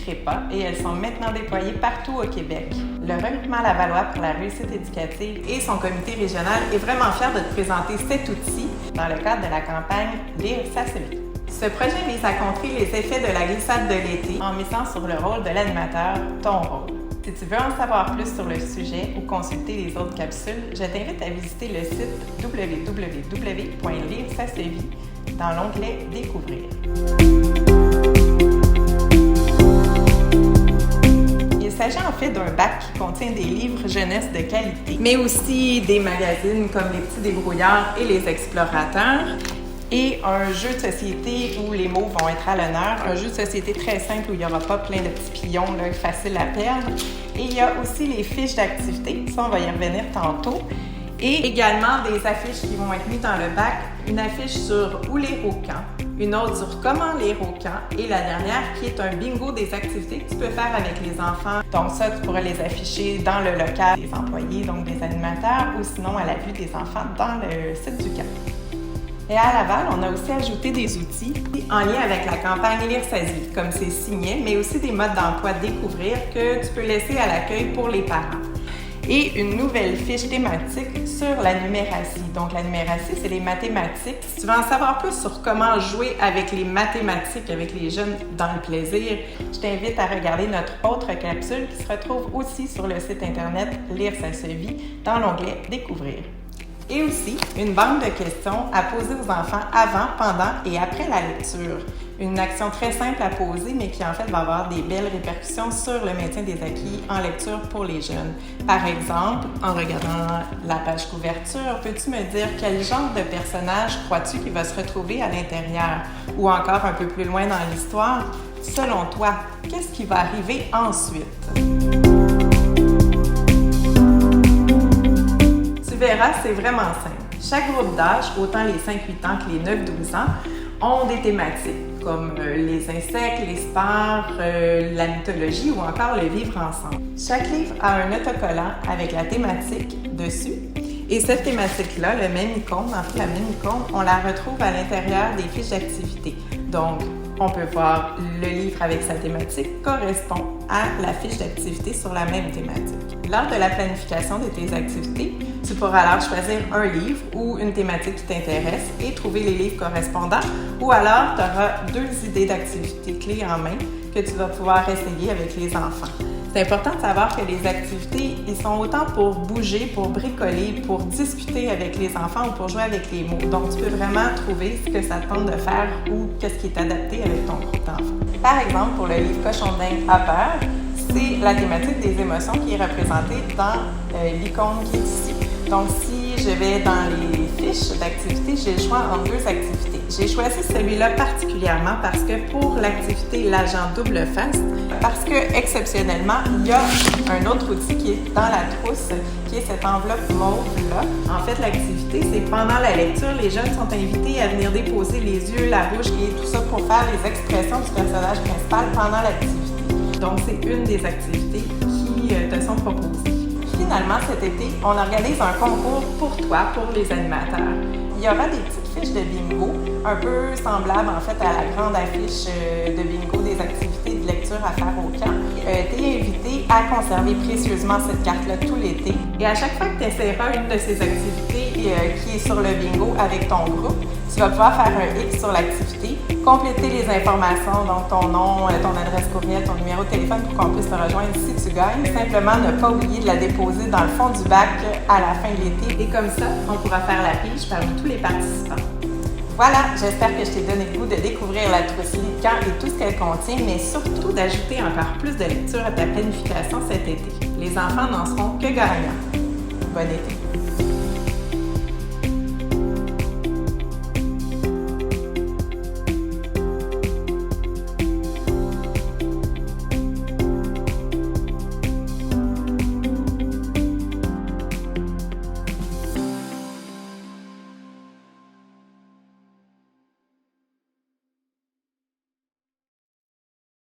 manquerez pas et elles sont maintenant déployées partout au Québec. Le regroupement Lavallois pour la réussite éducative et son comité régional est vraiment fier de te présenter cet outil dans le cadre de la campagne Lire, ça se lit. Ce projet vise à contrer les effets de la glissade de l'été en misant sur le rôle de l'animateur, ton rôle. Si tu veux en savoir plus sur le sujet ou consulter les autres capsules, je t'invite à visiter le site www.liresasevit dans l'onglet Découvrir. Il s'agit en fait d'un bac qui contient des livres jeunesse de qualité, mais aussi des magazines comme Les Petits Débrouillards et Les Explorateurs, et un jeu de société où les mots vont être à l'honneur, un jeu de société très simple où il n'y aura pas plein de petits pions là, faciles à perdre. Et il y a aussi les fiches d'activité, ça on va y revenir tantôt, et également des affiches qui vont être mises dans le bac, une affiche sur où lire au camp, une autre sur comment lire au camp, et la dernière qui est un bingo des activités que tu peux faire avec les enfants. Donc ça, tu pourras les afficher dans le local des employés, donc des animateurs, ou sinon à la vue des enfants dans le site du camp. Et à Laval, on a aussi ajouté des outils en lien avec la campagne Lire, ça se lit, comme c'est signé, mais aussi des modes d'emploi Découvrir que tu peux laisser à l'accueil pour les parents. Et une nouvelle fiche thématique sur la numératie. Donc la numératie, c'est les mathématiques. Si tu veux en savoir plus sur comment jouer avec les mathématiques, avec les jeunes dans le plaisir, je t'invite à regarder notre autre capsule qui se retrouve aussi sur le site internet Lire, ça se vit dans l'onglet Découvrir. Et aussi, une banque de questions à poser aux enfants avant, pendant et après la lecture. Une action très simple à poser, mais qui en fait va avoir des belles répercussions sur le maintien des acquis en lecture pour les jeunes. Par exemple, en regardant la page couverture, peux-tu me dire quel genre de personnage crois-tu qu'il va se retrouver à l'intérieur? Ou encore un peu plus loin dans l'histoire, selon toi, qu'est-ce qui va arriver ensuite? Tu verras, c'est vraiment simple. Chaque groupe d'âge, autant les 5-8 ans que les 9-12 ans, ont des thématiques comme les insectes, les sports, la mythologie ou encore le vivre ensemble. Chaque livre a un autocollant avec la thématique dessus. Et cette thématique-là, le même icône, en fait la même icône, on la retrouve à l'intérieur des fiches d'activité. Donc, on peut voir le livre avec sa thématique correspond à la fiche d'activité sur la même thématique. Lors de la planification de tes activités, tu pourras alors choisir un livre ou une thématique qui t'intéresse et trouver les livres correspondants, ou alors tu auras 2 idées d'activités clés en main que tu vas pouvoir essayer avec les enfants. C'est important de savoir que les activités, ils sont autant pour bouger, pour bricoler, pour discuter avec les enfants ou pour jouer avec les mots. Donc, tu peux vraiment trouver ce que ça te tente de faire ou qu'est-ce qui est adapté avec ton groupe d'enfants. Par exemple, pour le livre Cochon d'Inde a peur, c'est la thématique des émotions qui est représentée dans l'icône qui est ici. Donc, si je vais dans les fiches d'activité, j'ai le choix entre 2 activités. J'ai choisi celui-là particulièrement parce que pour l'activité l'agent double face, parce que exceptionnellement, il y a un autre outil qui est dans la trousse, qui est cette enveloppe mauve-là. En fait, l'activité, c'est pendant la lecture, les jeunes sont invités à venir déposer les yeux, la bouche et tout ça pour faire les expressions du personnage principal pendant l'activité. Donc, c'est une des activités qui te sont proposées. Finalement, cet été, on organise un concours pour toi, pour les animateurs. Il y aura des petites fiches de bingo, un peu semblables en fait à la grande affiche de bingo des activités de lecture à faire au camp. Tu es invité à conserver précieusement cette carte-là tout l'été. Et à chaque fois que tu essaieras une de ces activités qui est sur le bingo avec ton groupe, tu vas pouvoir faire un X sur l'activité, compléter les informations, donc ton nom, ton adresse courriel, ton numéro de téléphone pour qu'on puisse te rejoindre si tu gagnes. Simplement ne pas oublier de la déposer dans le fond du bac à la fin de l'été. Et comme ça, on pourra faire la pige parmi tous les participants. Voilà, j'espère que je t'ai donné le goût de découvrir la trousse Lit-Camp et tout ce qu'elle contient, mais surtout d'ajouter encore plus de lecture à ta planification cet été. Les enfants n'en seront que gagnants. Bon été!